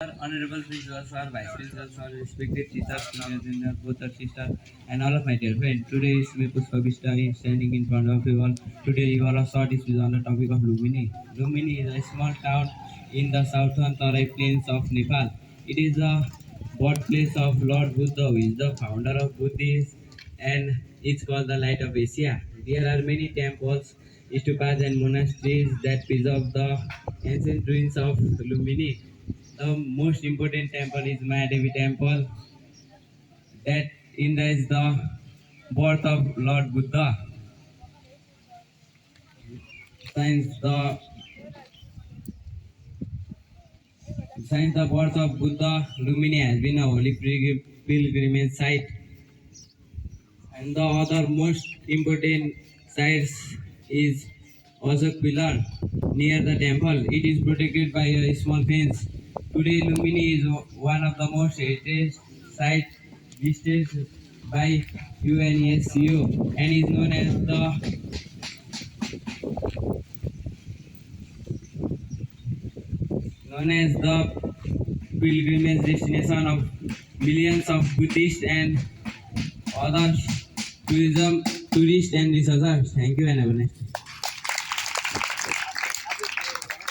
Sir, Honorable Principal Sir, Vice Principal Sir, respected teachers, senior, junior, both are sisters, and all of my dear friends. Today is me Puspa Bista is standing in front of you all. Today you all are short is on the topic of Lumini. Lumini is a small town in the southern Tarai plains of Nepal. It is the birthplace of Lord Buddha, who is the founder of Buddhism, and it's called the Light of Asia. There are many temples, stupas, and monasteries that preserve the ancient ruins of Lumini. The most important temple is Mahadevi temple that indicates the birth of Lord Buddha. Since the since the birth of Buddha, Lumini has been a holy pilgrimage site, and the other most important sites is Ashok Pillar near the temple. It is protected by a small fence. Today, Lumini is one of the most heritage sites listed by UNESCO and is known as the pilgrimage destination of millions of Buddhists and other tourists and researchers. Thank you and have a nice day.